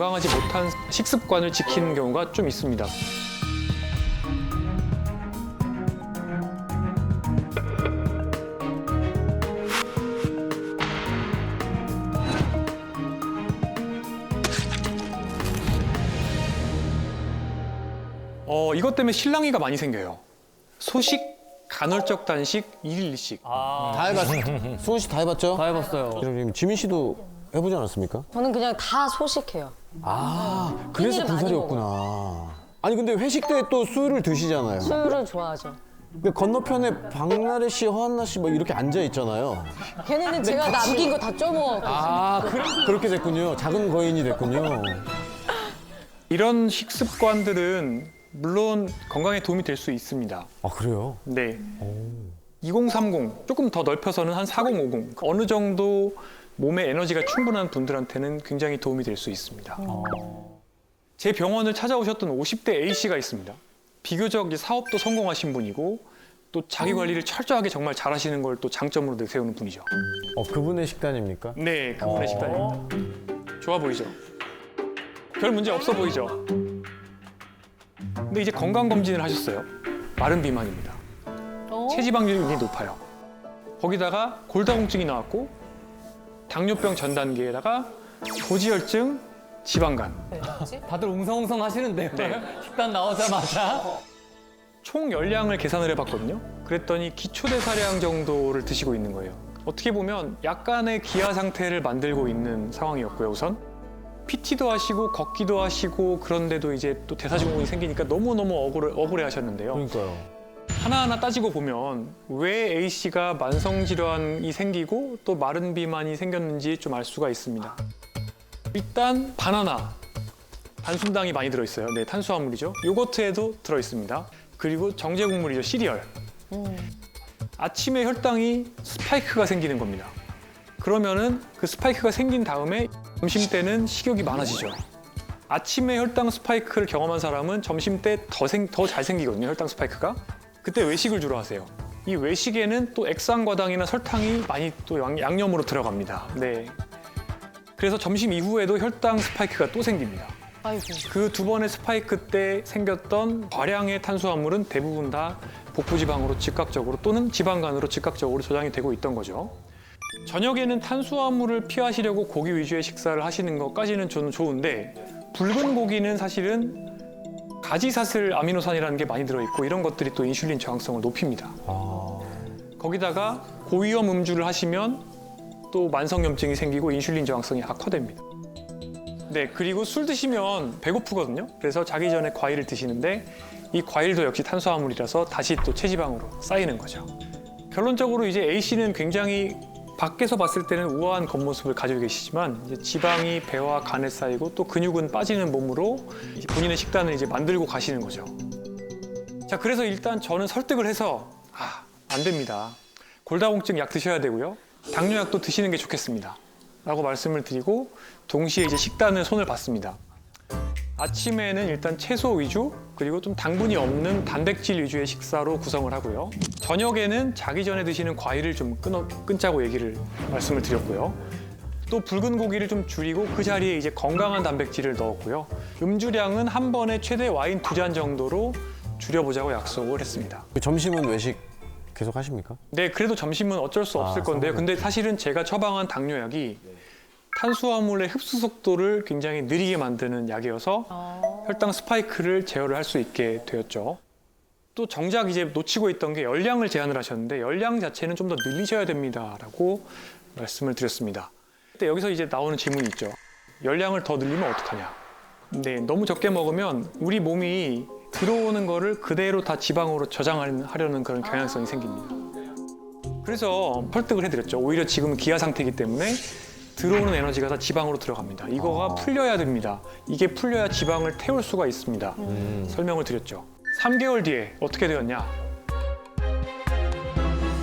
건강하지 못한 식습관을 지키는 경우가 좀 있습니다. 이것 때문에 실랑이가 많이 생겨요. 소식, 간헐적 단식, 1일 2식. 다 해봤어요. 수호 씨 다 해봤죠? 다 해봤어요. 그럼 지민 씨도 해보지 않았습니까? 저는 그냥 다 소식해요. 아, 그래서 끼니를 많이 군살이었구나. 아니 근데 회식 때 또 술을 드시잖아요. 술을 좋아하죠. 근데 건너편에 박나래 씨, 허한나 씨 뭐 이렇게 앉아 있잖아요. 걔네는 제가 남긴 거 다 쪼먹었고. 아, 그렇게 됐군요. 작은 거인이 됐군요. 이런 식습관들은 물론 건강에 도움이 될 수 있습니다. 아, 그래요? 네. 2030, 조금 더 넓혀서는 한 4050. 어느 정도 몸에 에너지가 충분한 분들한테는 굉장히 도움이 될 수 있습니다. 제 병원을 찾아오셨던 50대 A씨가 있습니다. 비교적 이제 사업도 성공하신 분이고 또 자기 관리를 철저하게 정말 잘하시는 걸 또 장점으로 내세우는 분이죠. 그분의 식단입니까? 네, 그분의 식단입니다. 좋아 보이죠? 별 문제 없어 보이죠? 근데 이제 건강검진을 하셨어요. 마른 비만입니다. 체지방률이 굉장히 높아요. 거기다가 골다공증이 나왔고 당뇨병 전 단계에다가 고지혈증, 지방간. 다들 웅성웅성 하시는데요. 네. 식단 나오자마자. 총 열량을 계산을 해봤거든요. 그랬더니 기초대사량 정도를 드시고 있는 거예요. 어떻게 보면 약간의 기아 상태를 만들고 있는 상황이었고요, 우선. PT도 하시고 걷기도 하시고 그런데도 이제 또 대사증후군이 생기니까 너무너무 억울해 하셨는데요. 그러니까요. 하나하나 따지고 보면 왜 A씨가 만성질환이 생기고 또 마른 비만이 생겼는지 좀 알 수가 있습니다. 일단 바나나, 단순당이 많이 들어있어요. 네, 탄수화물이죠. 요거트에도 들어있습니다. 그리고 정제국물이죠, 시리얼. 아침에 혈당이 스파이크가 생기는 겁니다. 그러면은 그 스파이크가 생긴 다음에 점심 때는 식욕이 많아지죠. 아침에 혈당 스파이크를 경험한 사람은 점심 때 더 잘 생기거든요, 혈당 스파이크가. 그때 외식을 주로 하세요. 이 외식에는 또 액상과당이나 설탕이 많이 또 양념으로 들어갑니다. 네. 그래서 점심 이후에도 혈당 스파이크가 또 생깁니다. 아이고. 그 두 번의 스파이크 때 생겼던 과량의 탄수화물은 대부분 다 복부지방으로 즉각적으로 또는 지방간으로 즉각적으로 저장이 되고 있던 거죠. 저녁에는 탄수화물을 피하시려고 고기 위주의 식사를 하시는 것까지는 저는 좋은데 붉은 고기는 사실은 가지사슬 아미노산이라는 게 많이 들어있고 이런 것들이 또 인슐린 저항성을 높입니다. 거기다가 고위험 음주를 하시면 또 만성염증이 생기고 인슐린 저항성이 악화됩니다. 네, 그리고 술 드시면 배고프거든요. 그래서 자기 전에 과일을 드시는데 이 과일도 역시 탄수화물이라서 다시 또 체지방으로 쌓이는 거죠. 결론적으로 이제 A씨는 굉장히 밖에서 봤을 때는 우아한 겉모습을 가지고 계시지만 이제 지방이 배와 간에 쌓이고 또 근육은 빠지는 몸으로 이제 본인의 식단을 이제 만들고 가시는 거죠. 자, 그래서 일단 저는 설득을 해서 안 됩니다. 골다공증 약 드셔야 되고요. 당뇨약도 드시는 게 좋겠습니다. 라고 말씀을 드리고 동시에 이제 식단을 손을 봤습니다. 아침에는 일단 채소 위주 그리고 좀 당분이 없는 단백질 위주의 식사로 구성을 하고요. 저녁에는 자기 전에 드시는 과일을 좀 끊자고 말씀을 드렸고요. 또 붉은 고기를 좀 줄이고 그 자리에 이제 건강한 단백질을 넣었고요. 음주량은 한 번에 최대 와인 2잔 정도로 줄여보자고 약속을 했습니다. 점심은 외식 계속 하십니까? 네, 그래도 점심은 어쩔 수 없을 건데요. 근데 사실은 제가 처방한 당뇨약이 탄수화물의 흡수 속도를 굉장히 느리게 만드는 약이어서 혈당 스파이크를 제어를 할 수 있게 되었죠. 또 정작 이제 놓치고 있던 게 열량을 제한을 하셨는데 열량 자체는 좀 더 늘리셔야 됩니다라고 말씀을 드렸습니다. 근데 여기서 이제 나오는 질문이 있죠. 열량을 더 늘리면 어떡하냐? 네, 너무 적게 먹으면 우리 몸이 들어오는 거를 그대로 다 지방으로 저장하려는 그런 경향성이 생깁니다. 그래서 설득을 해드렸죠. 오히려 지금은 기아 상태이기 때문에 들어오는 에너지가 다 지방으로 들어갑니다. 이거가 풀려야 됩니다. 이게 풀려야 지방을 태울 수가 있습니다. 설명을 드렸죠. 3개월 뒤에 어떻게 되었냐?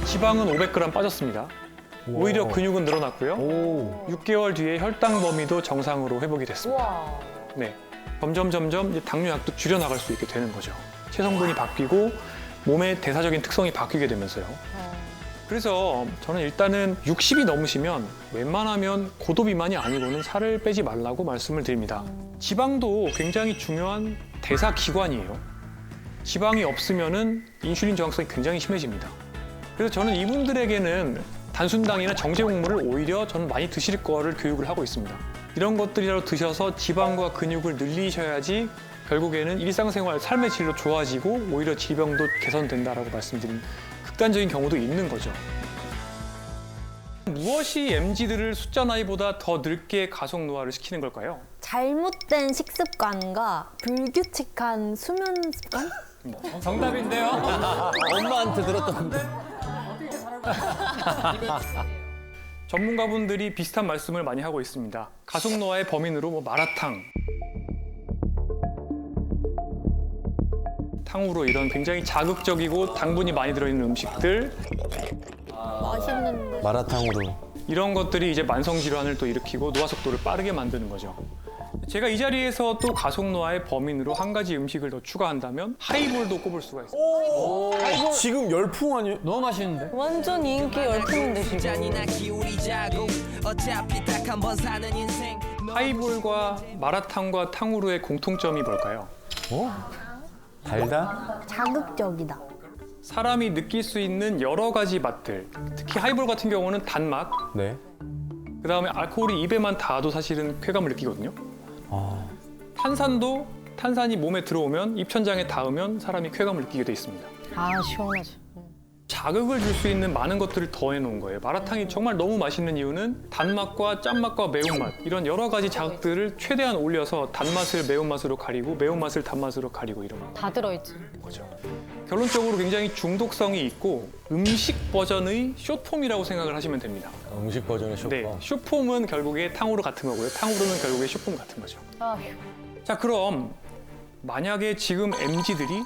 지방은 500g 빠졌습니다. 오히려 근육은 늘어났고요. 6개월 뒤에 혈당 범위도 정상으로 회복이 됐습니다. 우와. 네, 점점 이제 당뇨약도 줄여나갈 수 있게 되는 거죠. 체성분이 바뀌고 몸의 대사적인 특성이 바뀌게 되면서요. 그래서 저는 일단은 60이 넘으시면 웬만하면 고도비만이 아니고는 살을 빼지 말라고 말씀을 드립니다. 지방도 굉장히 중요한 대사 기관이에요. 지방이 없으면은 인슐린 저항성이 굉장히 심해집니다. 그래서 저는 이분들에게는 단순당이나 정제곡물을 오히려 저는 많이 드실 거를 교육을 하고 있습니다. 이런 것들이라도 드셔서 지방과 근육을 늘리셔야지 결국에는 일상생활 삶의 질도 좋아지고 오히려 질병도 개선된다라고 말씀드린 극단적인 경우도 있는 거죠. 무엇이 MZ들을 숫자 나이보다 더 늙게 가속 노화를 시키는 걸까요? 잘못된 식습관과 불규칙한 수면 습관? 정답인데요? 엄마한테 들었던 전문가분들이 비슷한 말씀을 많이 하고 있습니다. 가속 노화의 범인으로 뭐 마라탕, 탕후루 이런 굉장히 자극적이고 당분이 많이 들어있는 음식들 맛있는데. 마라탕으로. 이런 것들이 이제 만성 질환을 또 일으키고 노화 속도를 빠르게 만드는 거죠. 제가 이 자리에서 또 가속 노화의 범인으로 한 가지 음식을 더 추가한다면 하이볼도 꼽을 수가 있습니다. 지금 열풍 아니에요? 너무 맛있는데? 완전 인기 열풍인데 지금. 잔이나 기울이자고 어차피 딱 한 번 사는 인생 하이볼과 마라탕과 탕후루의 공통점이 뭘까요? 달다? 자극적이다. 사람이 느낄 수 있는 여러 가지 맛들, 특히 하이볼 같은 경우는 단맛, 네. 그다음에 알코올이 입에만 닿아도 사실은 쾌감을 느끼거든요. 아, 탄산도 탄산이 몸에 들어오면 입천장에 닿으면 사람이 쾌감을 느끼게 돼 있습니다. 아 시원하죠. 자극을 줄 수 있는 많은 것들을 더해 놓은 거예요. 마라탕이 정말 너무 맛있는 이유는 단맛과 짠맛과 매운맛 이런 여러 가지 자극들을 최대한 올려서 단맛을 매운맛으로 가리고 매운맛을 단맛으로 가리고 이런 다 들어있지. 거죠. 결론적으로 굉장히 중독성이 있고 음식 버전의 숏폼이라고 생각을 하시면 됩니다. 음식 버전의 쇼파. 네, 숏폼은 결국에 탕후루 같은 거고요. 탕후루는 결국에 숏폼 같은 거죠. 아휴. 자, 그럼 만약에 지금 MZ들이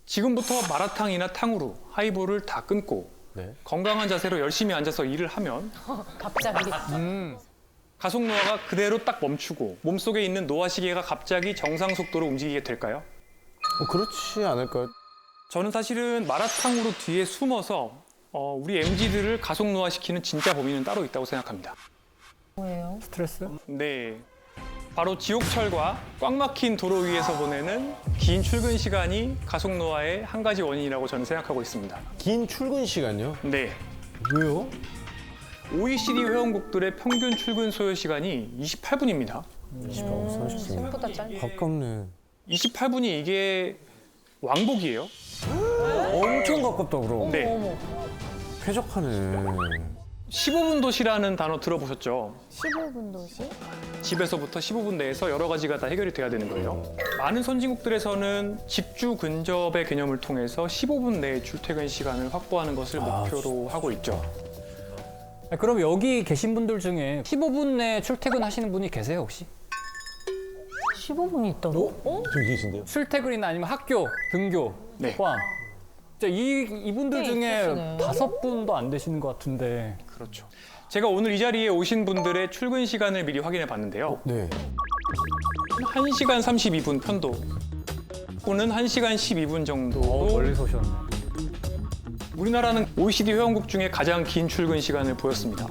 지금부터 마라탕이나 탕후루, 하이볼을 다 끊고 네. 건강한 자세로 열심히 앉아서 일을 하면 갑자기. 가속 노화가 그대로 딱 멈추고 몸속에 있는 노화 시계가 갑자기 정상 속도로 움직이게 될까요? 그렇지 않을까요? 저는 사실은 마라탕으로 뒤에 숨어서 우리 MZ들을 가속 노화시키는 진짜 범인은 따로 있다고 생각합니다. 뭐예요? 스트레스? 네, 바로 지옥철과 꽉 막힌 도로 위에서 보내는 긴 출근 시간이 가속 노화의 한 가지 원인이라고 저는 생각하고 있습니다. 긴 출근 시간요? 네, 왜요? OECD 회원국들의 평균 출근 소요 시간이 28분입니다. 20분, 30분. 생각보다 짧네. 가깝네. 28분이 이게 왕복이에요. 엄청 가깝다 그럼. 네, 어머. 쾌적하네. 15분 도시라는 단어 들어보셨죠? 15분 도시? 집에서부터 15분 내에서 여러 가지가 다 해결이 돼야 되는 거예요. 많은 선진국들에서는 직주 근접의 개념을 통해서 15분 내에 출퇴근 시간을 확보하는 것을 목표로 하고 있죠. 그럼 여기 계신 분들 중에 15분 내에 출퇴근하시는 분이 계세요 혹시? 15분이 있다고? 되게 계신데요? 출퇴근이나 아니면 학교, 등교 네. 포함. 진짜 이분들 꽤 중에 있으시네. 5분도 안 되시는 것 같은데. 그렇죠. 제가 오늘 이 자리에 오신 분들의 출근 시간을 미리 확인해 봤는데요. 네. 1시간 32분 편도 또는 1시간 12분 정도. 멀리서 오셨네. 우리나라는 OECD 회원국 중에 가장 긴 출근 시간을 보였습니다.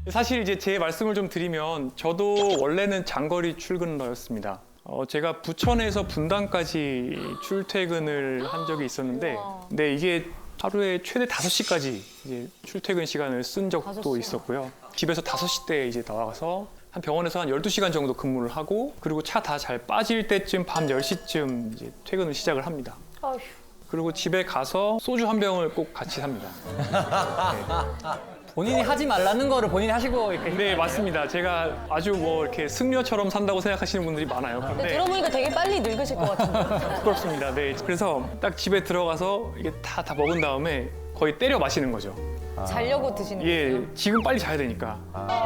사실 이제 제 말씀을 좀 드리면 저도 원래는 장거리 출근러였습니다. 제가 부천에서 분당까지 출퇴근을 한 적이 있었는데, 네, 이게 하루에 최대 5시까지 이제 출퇴근 시간을 쓴 적도 5시? 있었고요. 집에서 5시 때 이제 나와서 한 병원에서 한 12시간 정도 근무를 하고, 그리고 차 다 잘 빠질 때쯤 밤 10시쯤 이제 퇴근을 시작을 합니다. 아휴. 그리고 집에 가서 소주 한 병을 꼭 같이 삽니다. 본인이 하지 말라는 거를 본인이 하시고 이렇게. 네, 맞습니다. 제가 아주 뭐 이렇게 승려처럼 산다고 생각하시는 분들이 많아요. 근데 그런데 들어보니까 되게 빨리 늙으실 것 같은데. 부끄럽습니다. 네, 그래서 딱 집에 들어가서 이게 다 먹은 다음에 거의 때려 마시는 거죠. 자려고 드시는 예, 거예요? 지금 빨리 자야 되니까.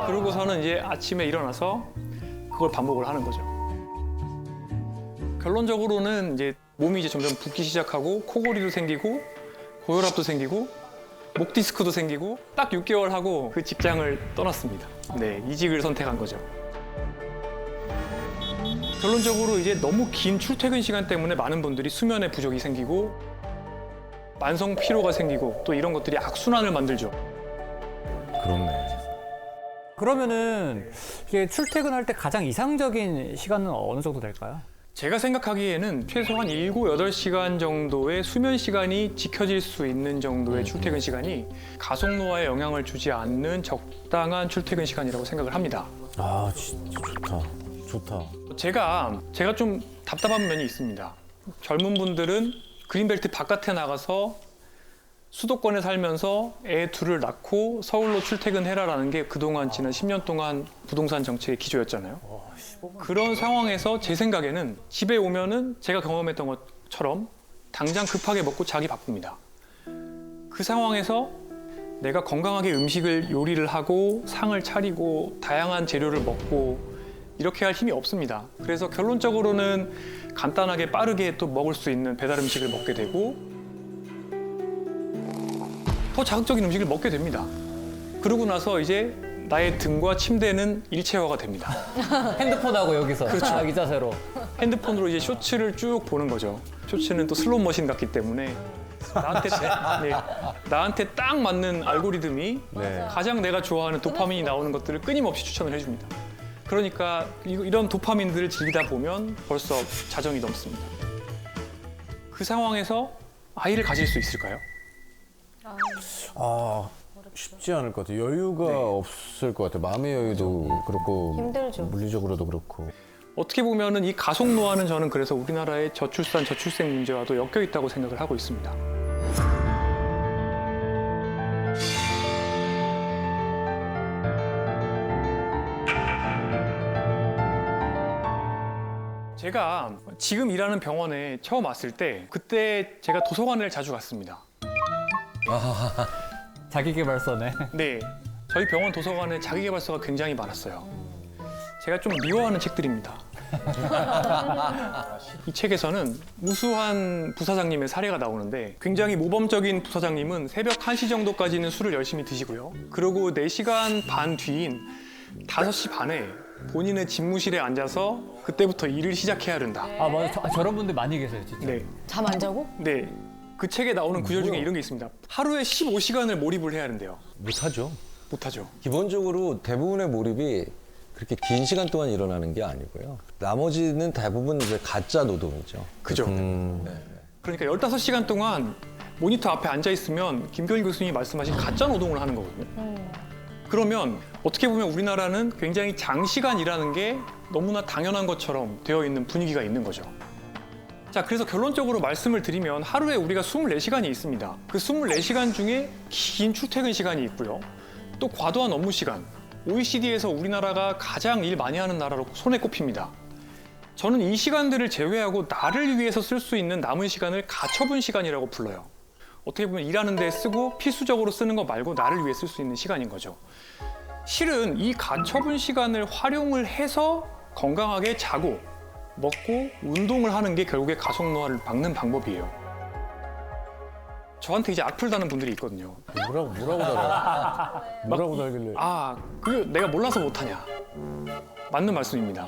그러고서는 이제 아침에 일어나서 그걸 반복을 하는 거죠. 결론적으로는 이제 몸이 이제 점점 붓기 시작하고 코골이도 생기고 고혈압도 생기고 목 디스크도 생기고 딱 6개월 하고 그 직장을 떠났습니다. 네, 이직을 선택한 거죠. 결론적으로 이제 너무 긴 출퇴근 시간 때문에 많은 분들이 수면에 부족이 생기고 만성 피로가 생기고 또 이런 것들이 악순환을 만들죠. 그렇네. 그러면은 이게 출퇴근할 때 가장 이상적인 시간은 어느 정도 될까요? 제가 생각하기에는 최소한 7, 8시간 정도의 수면 시간이 지켜질 수 있는 정도의 출퇴근 시간이 가속노화에 영향을 주지 않는 적당한 출퇴근 시간이라고 생각을 합니다. 아 진짜 좋다. 좋다. 제가 좀 답답한 면이 있습니다. 젊은 분들은 그린벨트 바깥에 나가서 수도권에 살면서 애 둘을 낳고 서울로 출퇴근해라라는 게 그동안 지난 10년 동안 부동산 정책의 기조였잖아요. 그런 상황에서 제 생각에는 집에 오면은 제가 경험했던 것처럼 당장 급하게 먹고 자기 바쁩니다. 그 상황에서 내가 건강하게 음식을 요리를 하고 상을 차리고 다양한 재료를 먹고 이렇게 할 힘이 없습니다. 그래서 결론적으로는 간단하게 빠르게 또 먹을 수 있는 배달 음식을 먹게 되고 더 자극적인 음식을 먹게 됩니다. 그러고 나서 이제 나의 등과 침대는 일체화가 됩니다. 핸드폰하고 여기서 그렇죠. 자기 자세로. 핸드폰으로 이제 쇼츠를 쭉 보는 거죠. 쇼츠는 또 슬롯 머신 같기 때문에 나한테 딱 맞는 알고리즘이 네. 가장 내가 좋아하는 도파민이 나오는 것들을 끊임없이 추천을 해줍니다. 그러니까 이런 도파민들을 즐기다 보면 벌써 자정이 넘습니다. 그 상황에서 아이를 가질 수 있을까요? 아 쉽지 않을 것 같아요. 여유가 네. 없을 것 같아요. 마음의 여유도 그렇고 힘들죠. 물리적으로도 그렇고. 어떻게 보면은 이 가속 노화는 저는 그래서 우리나라의 저출산, 저출생 문제와도 엮여 있다고 생각을 하고 있습니다. 제가 지금 일하는 병원에 처음 왔을 때 그때 제가 도서관을 자주 갔습니다. 자기계발서네. 네, 저희 병원 도서관에 자기계발서가 굉장히 많았어요. 제가 좀 미워하는 책들입니다. 이 책에서는 우수한 부사장님의 사례가 나오는데 굉장히 모범적인 부사장님은 새벽 1시 정도까지는 술을 열심히 드시고요. 그리고 4시간 반 뒤인 5시 반에 본인의 집무실에 앉아서 그때부터 일을 시작해야 된다. 아 맞아. 저런 분들 많이 계세요 진짜. 네, 잠 안 자고? 네. 그 책에 나오는 구절 중에 이런 게 있습니다. 하루에 15시간을 몰입을 해야 된대요. 못하죠. 못하죠. 기본적으로 대부분의 몰입이 그렇게 긴 시간 동안 일어나는 게 아니고요. 나머지는 대부분 이제 가짜 노동이죠. 그죠? 그러니까 15시간 동안 모니터 앞에 앉아 있으면 김병일 교수님이 말씀하신 가짜 노동을 하는 거거든요. 그러면 어떻게 보면 우리나라는 굉장히 장시간 일하는 게 너무나 당연한 것처럼 되어 있는 분위기가 있는 거죠. 자, 그래서 결론적으로 말씀을 드리면 하루에 우리가 24시간이 있습니다. 그 24시간 중에 긴 출퇴근 시간이 있고요. 또 과도한 업무 시간. OECD에서 우리나라가 가장 일 많이 하는 나라로 손에 꼽힙니다. 저는 이 시간들을 제외하고 나를 위해서 쓸 수 있는 남은 시간을 가처분 시간이라고 불러요. 어떻게 보면 일하는 데 쓰고 필수적으로 쓰는 거 말고 나를 위해 쓸 수 있는 시간인 거죠. 실은 이 가처분 시간을 활용을 해서 건강하게 자고 먹고 운동을 하는 게 결국에 가속노화를 막는 방법이에요. 저한테 이제 악플 다는 분들이 있거든요. 뭐라고 달아? 뭐라고 달길래? 아, 그게 내가 몰라서 못하냐. 맞는 말씀입니다.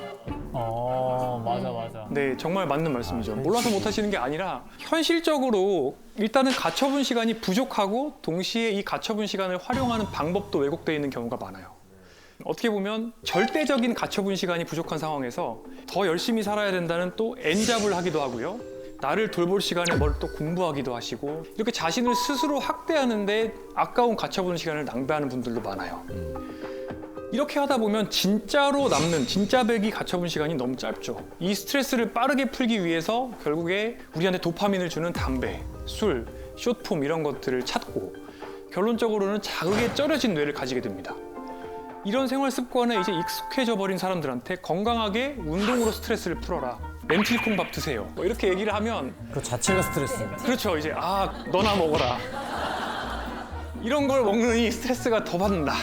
맞아. 네, 정말 맞는 말씀이죠. 몰라서 못하시는 게 아니라 현실적으로 일단은 가처분 시간이 부족하고 동시에 이 가처분 시간을 활용하는 방법도 왜곡되어 있는 경우가 많아요. 어떻게 보면 절대적인 가처분 시간이 부족한 상황에서 더 열심히 살아야 된다는 또 N잡을 하기도 하고요. 나를 돌볼 시간에 뭘 또 공부하기도 하시고 이렇게 자신을 스스로 학대하는데 아까운 가처분 시간을 낭비하는 분들도 많아요. 이렇게 하다 보면 진짜로 남는 진짜배기 가처분 시간이 너무 짧죠. 이 스트레스를 빠르게 풀기 위해서 결국에 우리한테 도파민을 주는 담배, 술, 숏폼 이런 것들을 찾고 결론적으로는 자극에 쩔여진 뇌를 가지게 됩니다. 이런 생활 습관에 이제 익숙해져 버린 사람들한테 건강하게 운동으로 스트레스를 풀어라. 렌틸콩밥 드세요. 뭐 이렇게 얘기를 하면 그 자체가 스트레스. 그렇죠. 이제 너나 먹어라. 이런 걸 먹느니 스트레스가 더 받는다.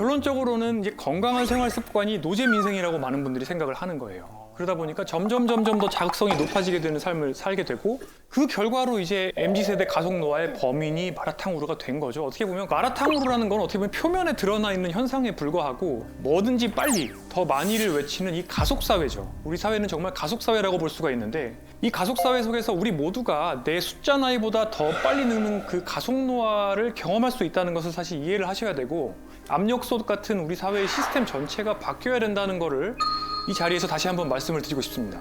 결론적으로는 이제 건강한 생활 습관이 노제 민생이라고 많은 분들이 생각을 하는 거예요. 그러다 보니까 점점 더 자극성이 높아지게 되는 삶을 살게 되고 그 결과로 이제 MZ세대 가속 노화의 범인이 마라탕우르가 된 거죠. 어떻게 보면 마라탕우르라는 건 어떻게 보면 표면에 드러나 있는 현상에 불과하고 뭐든지 빨리 더 많이를 외치는 이 가속사회죠. 우리 사회는 정말 가속사회라고 볼 수가 있는데 이 가속사회 속에서 우리 모두가 내 숫자 나이보다 더 빨리 늙는 그 가속 노화를 경험할 수 있다는 것을 사실 이해를 하셔야 되고 압력솥 같은 우리 사회의 시스템 전체가 바뀌어야 된다는 거를 이 자리에서 다시 한번 말씀을 드리고 싶습니다.